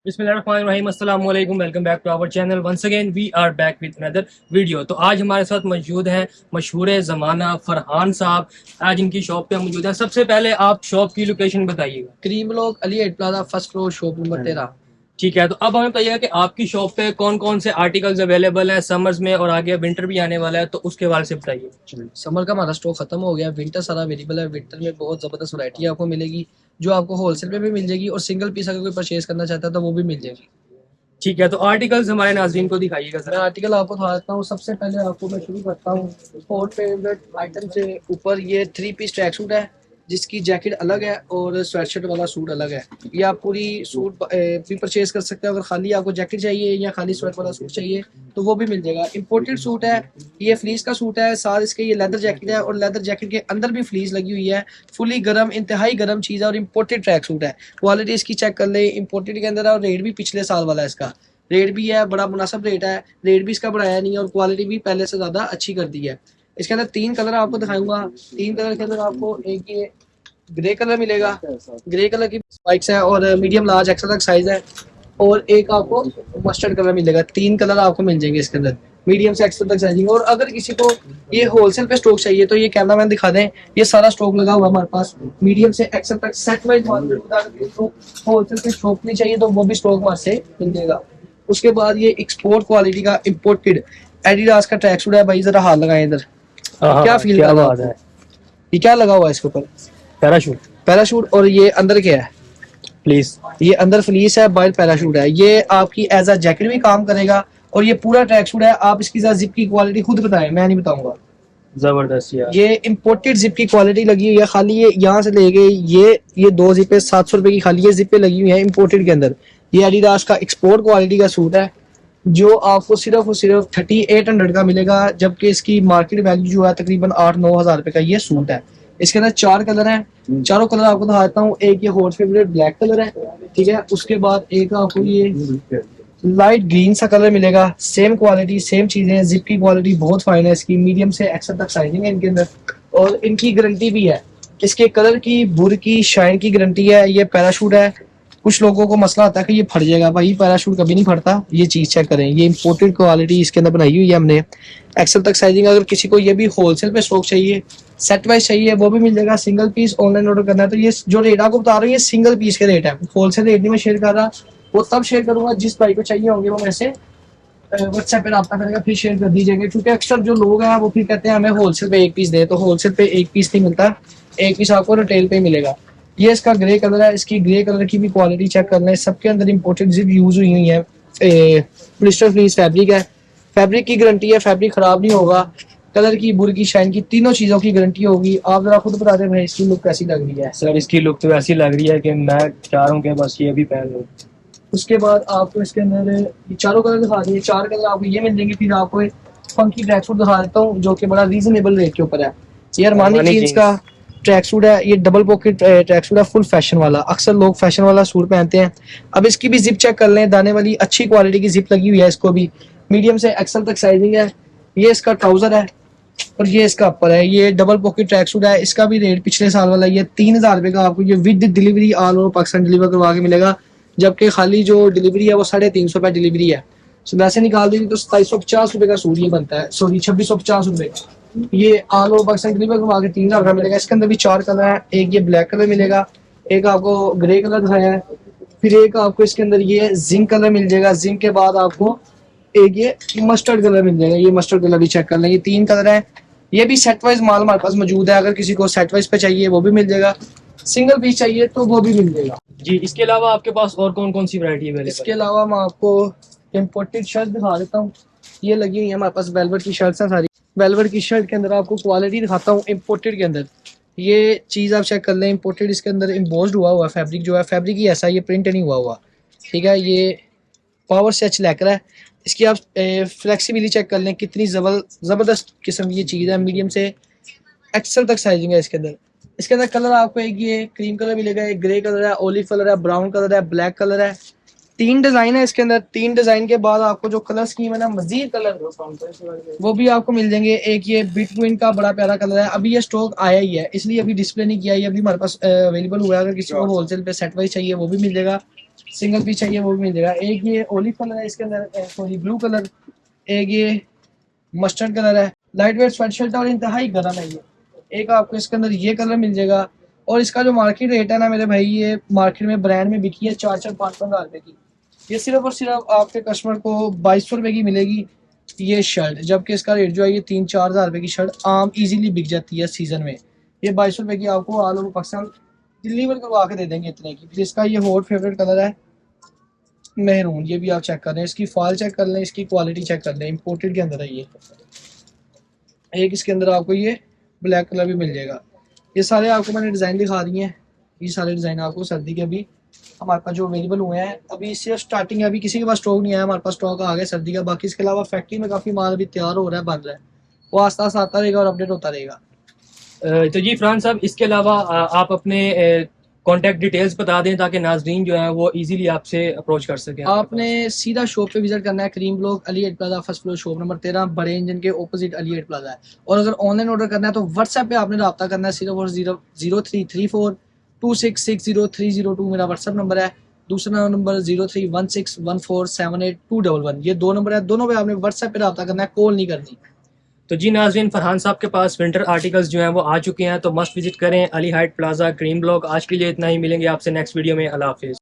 बिस्मिल्लाहिर्रहमानिर्रहीम अस्सलाम वालेकुम welcome back to our channel once again we are back with another video. तो आज हमारे साथ मौजूद हैं मशहूर ज़माना फरहान साहब। आज इनकी शॉप पे मौजूद हैं। सबसे पहले आप शॉप की लोकेशन बताइएगा। क्रीम लोग Ali at plaza first floor shop number 13। ठीक है, तो अब हमें बताइएगा कि आपकी शॉप पे कौन कौन से आर्टिकल्स अवेलेबल हैं समर्स में, और आगे विंटर भी आने वाला है तो उसके बारे से बताइए। समर का हमारा स्टॉक खत्म हो गया, विंटर सारा अवेलेबल है। विंटर में बहुत जबरदस्त वैरायटी आपको मिलेगी जो आपको होलसेल में भी मिल जाएगी और सिंगल पीस अगर कोई परचेज करना चाहता है तो वो भी मिल जाएगी। ठीक है, तो आर्टिकल्स हमारे नाज़रीन को दिखाइएगा मैं सर। आर्टिकल आपको दिखाता हूँ। सबसे पहले आपको मैं शुरू करता हूँ फोर फेवरेट आइटम से। ऊपर ये 3 पीस ट्रैक सूट है जिसकी जैकेट अलग है और स्वेटशर्ट वाला सूट अलग है। ये आप पूरी सूट भी परचेज कर सकते हैं। अगर खाली आपको जैकेट चाहिए या खाली स्वेट वाला सूट चाहिए तो वो भी मिल जाएगा। इंपोर्टेड सूट है, ये फ्लीस का सूट है, साथ इसके ये लेदर जैकेट है और लेदर जैकेट के अंदर भी फ्लीस लगी हुई है। फुली गर्म, इंतहाई गर्म चीज़ है और इम्पोर्टेड ट्रैक सूट है। क्वालिटी इसकी चेक कर ले, इम्पोर्टेड के अंदर है और रेट भी पिछले साल वाला है इसका। रेट भी है, बड़ा मुनासिब रेट है, रेट भी इसका बढ़ाया नहीं है और क्वालिटी भी पहले से ज़्यादा अच्छी कर दी है। इसके अंदर 3 कलर आपको दिखाऊंगा। 3 कलर के अंदर आपको एक ये ग्रे कलर मिलेगा, ग्रे कलर की स्पाइक्स है और मीडियम लार्ज एक्सल तक साइज है। और एक आपको मस्टर्ड कलर मिलेगा। 3 कलर आपको मिल जाएंगे इसके अंदर, मीडियम से एक्सल तक साइजिंग। और अगर किसी को ये होलसेल पे स्टॉक चाहिए तो ये कैमरामैन दिखा दें, ये सारा स्टॉक लगा हुआ है हमारे पास मीडियम से एक्सल तक सेट वाइज। होलसेल पे स्टॉक नहीं चाहिए तो वो भी स्टॉक हमारे से मिल जाएगा। उसके बाद ये एक्सपोर्ट क्वालिटी का इंपोर्टेड एडिडास का ट्रैक सूट है। भाई जरा हाथ लगाएं इधर, क्या फील कर रहा है? ये क्या लगा हुआ है इसके ऊपर? पैराशूट। पैराशूट। और ये अंदर क्या है? प्लीज, ये अंदर फ्लीस है, बाहर पैराशूट है। ये आपकी एज अ जैकेट भी काम करेगा और ये पूरा ट्रैक सूट है। आप इसकी जिप की क्वालिटी खुद बताएं, मैं नहीं बताऊंगा। जबरदस्त यार। ये इम्पोर्टेड जिप की क्वालिटी लगी हुई है। खाली ये यहाँ से ले गए ये 2 जिपे 700 रुपए की खाली ये जिपे लगी हुई है इम्पोर्टेड के अंदर। ये एडिडास का एक्सपोर्ट क्वालिटी का सूट है जो आपको सिर्फ और सिर्फ 3800 का मिलेगा, जबकि इसकी मार्केट वैल्यू जो है तकरीबन 8-9 हज़ार रुपए का ये सूट है। इसके अंदर 4 कलर हैं, चारों कलर आपको दिखाता हूँ। एक ये हॉट फेवरेट ब्लैक कलर है, ठीक है। उसके बाद एक आपको ये लाइट ग्रीन सा कलर मिलेगा। सेम क्वालिटी, सेम चीजें। जिप की क्वालिटी बहुत फाइन है इसकी, मीडियम से एक्सल तक साइजिंग है इनके अंदर और इनकी गारंटी भी है। इसके कलर की, बुर की, शाइन की गारंटी है। ये पैराशूट है। कुछ लोगों को मसला आता है कि ये फट जाएगा, भाई पैराशूट कभी नहीं फटता। ये चीज चेक करें, ये इंपोर्टेड क्वालिटी इसके अंदर बनाई हुई है हमने, एक्सल तक साइजिंग। अगर किसी को ये भी होलसेल पे स्टॉक चाहिए, सेट वाइज चाहिए, वो भी मिल जाएगा। सिंगल पीस ऑनलाइन ऑर्डर करना है तो ये जो रेट आपको बता रहा हूँ ये सिंगल पीस के रेट है, होलसेल रेट नहीं मैं शेयर कर रहा। वो तब शेयर करूंगा जिस भाई को चाहिए होंगे वो वैसे व्हाट्सएप पे रब्ता करेगा, फिर शेयर कर दीजिएगा। क्योंकि अक्सर जो लोग हैं वो फिर कहते हैं हमें होलसेल पे एक पीस दे, तो होलसेल पे एक पीस नहीं मिलता, एक पीस आपको रिटेल पे मिलेगा। ये इसका ग्रे कलर है, इसकी ग्रे कलर की भी क्वालिटी चेक कर लें। सबके अंदर इंपोर्टेड जिप यूज हुई है। पॉलिस्टर फ्लीस फैब्रिक है, फैब्रिक की गारंटी है, फैब्रिक खराब नहीं होगा। कलर की, बुर की, शाइन की, तीनों चीजों की गारंटी होगी। आप जरा खुद बता दें भाई इसकी लुक कैसी लग रही है? सर इसकी लुक तो ऐसी लग रही है कि मैं चाह रहा हूँ कि बस ये भी पहन लूँ। उसके बाद आपको इसके अंदर ये चारों कलर दिखा दिए। 4 कलर आपको ये मिल जाएंगे। फिर आपको फंकी ट्रैक सूट दिखा देता हूँ जो कि बड़ा रीजनेबल रेट के ऊपर है। ये अरमानी जीन्स का ट्रैक सूट है। ये डबल पॉकेट ट्रैक सूट है, फुल फैशन वाला। अक्सर लोग फैशन वाला सूट पहनते हैं। अब इसकी भी जिप चेक कर लें, दाने वाली अच्छी क्वालिटी की जिप लगी हुई है। इसको भी मीडियम से एक्सल तक साइजिंग है। ये इसका ट्राउजर है और ये इसका अपर है। ये डबल पॉकेट ट्रैक सूट है। इसका भी रेट पिछले साल वाला ये 3000 रुपए का आपको ये with delivery all over Pakistan deliver करवा के मिलेगा, जबकि खाली जो डिलीवरी है वो 350 रुपए डिलीवरी है। तो वैसे निकाल देंगे तो 2750 रुपए का सूट ये बनता है, सॉरी 2650 रुपए का। ये ऑल ओवर पाकिस्तान डिलीवर करवा के 3000 का मिलेगा। इसके अंदर भी 4 कलर है। एक ये ब्लैक कलर मिलेगा, एक आपको ग्रे कलर दिखाया है, फिर एक आपको इसके अंदर ये जिंक कलर मिल जाएगा। जिंक के बाद आपको एक ये मस्टर्ड कलर मिल जाएगा। ये मस्टर्ड कलर भी चेक कर लें। ये 3 कलर है। ये भी सेट वाइज माल हमारे पास मौजूद है। अगर किसी को सेट वाइज पे चाहिए वो भी मिल जाएगा, सिंगल पीस चाहिए तो वो भी मिल जाएगा जी। इसके अलावा आपके पास और कौन कौन सी वैरायटी है? इसके अलावा मैं आपको इम्पोर्टेड शर्ट दिखा देता हूँ। ये लगी हुई है हमारे पास, वेलवेट की शर्ट्स हैं सारी। वेलवेट की शर्ट के अंदर आपको क्वालिटी दिखाता हूँ इम्पोर्टेड के अंदर। ये चीज़ आप चेक कर लें, इम्पोर्टेड। इसके अंदर इम्पोज्ड हुआ फैब्रिक जो है, फैब्रिक ही ऐसा, ये प्रिंट नहीं हुआ, ठीक है। ये पावर से अच्छा लेकर है। इसकी आप फ्लेक्सिबिलिटी चेक कर लें, कितनी ज़बरदस्त किस्म की ये चीज़ है। मीडियम से एक्सल तक साइजिंग है इसके अंदर। इसके अंदर कलर आपको एक ये क्रीम कलर मिलेगा, एक ग्रे कलर है, ओलिव कलर है, ब्राउन कलर है, ब्लैक कलर है। 3 डिजाइन है इसके अंदर। 3 डिजाइन के बाद आपको जो कलर स्कीम है ना, मजीद कलर वो भी आपको मिल जाएंगे। एक ये बिटवीन का बड़ा प्यारा कलर है। अभी ये स्टॉक आया ही है इसलिए अभी डिस्प्ले नहीं किया, ये अभी हमारे पास अवेलेबल हुआ है। अगर किसी को होलसेल पे सेट वाइज चाहिए वो भी मिल जाएगा। सिंगल पीस चाहिए वो भी मिल जाएगा। एक ये ओलिव कलर है इसके अंदर, सॉरी ब्लू कलर, एक ये मस्टर्ड कलर है, लाइट वेट स्वेट शर्ट और इंतहाई गर्म है ये। एक आपको इसके अंदर ये कलर मिल जाएगा, और इसका जो मार्केट रेट है ना मेरे भाई, ये मार्केट में ब्रांड में बिकी है 4-5 हज़ार रुपये की, ये सिर्फ और सिर्फ आपके कस्टमर को 2200 रुपये की मिलेगी ये शर्ट, जबकि इसका रेट जो है ये 3-4 हज़ार रुपये की शर्ट आम इजीली बिक जाती है सीजन में। ये 2200 रुपये की आपको ऑल ओवर पाकिस्तान डिलीवर करवा के दे देंगे इतने की। फिर इसका ये हॉट फेवरेट कलर है मेहरून, ये भी आप चेक कर लें, इसकी फॉल चेक कर लें, इसकी क्वालिटी चेक कर लें, इम्पोर्टेड के अंदर है ये। एक इसके अंदर आपको ये ब्लैक कलर भी मिल जाएगा। ये सारे आपको मैंने डिज़ाइन दिखा दिए हैं, ये सारे डिज़ाइन आपको सर्दी के अभी हमारे पास जो अवेलेबल हुए हैं, अभी सिर्फ स्टार्टिंग है, अभी किसी के पास स्टॉक नहीं आया, हमारे पास स्टॉक आ गया सर्दी का। बाकी इसके अलावा फैक्ट्री में काफ़ी माल अभी तैयार हो रहा है, बन रहा है, वो आस्ता आस्ता आता रहेगा और अपडेट होता रहेगा। तो जी फरहान साहब, इसके अलावा आप अपने कॉन्टैक्ट डिटेल्स बता दें ताकि नाजरीन जो है वो इजीली आपसे अप्रोच कर सकें। आपने सीधा शॉप पे विजिट करना है, Karim block Ali at plaza first floor shop number 13 बड़े इंजन के ऑपोजिट अली एट प्लाजा है। और अगर ऑनलाइन ऑर्डर करना है तो व्हाट्सएप पे आपने रब्ता करना है, सिर्फ और 033426603002 मेरा व्हाट्सएप नंबर है। दूसरा नंबर 0316147821, ये दो नंबर है, दोनों पे आपने व्हाट्सएप पे रब्ता करना है, कॉल नहीं करनी। तो जी नाज़रीन, फरहान साहब के पास विंटर आर्टिकल्स जो हैं वो आ चुके हैं, तो मस्ट विजिट करें Ali height plaza cream block. आज के लिए इतना ही, मिलेंगे आपसे नेक्स्ट वीडियो में। अल्लाह हाफिज़।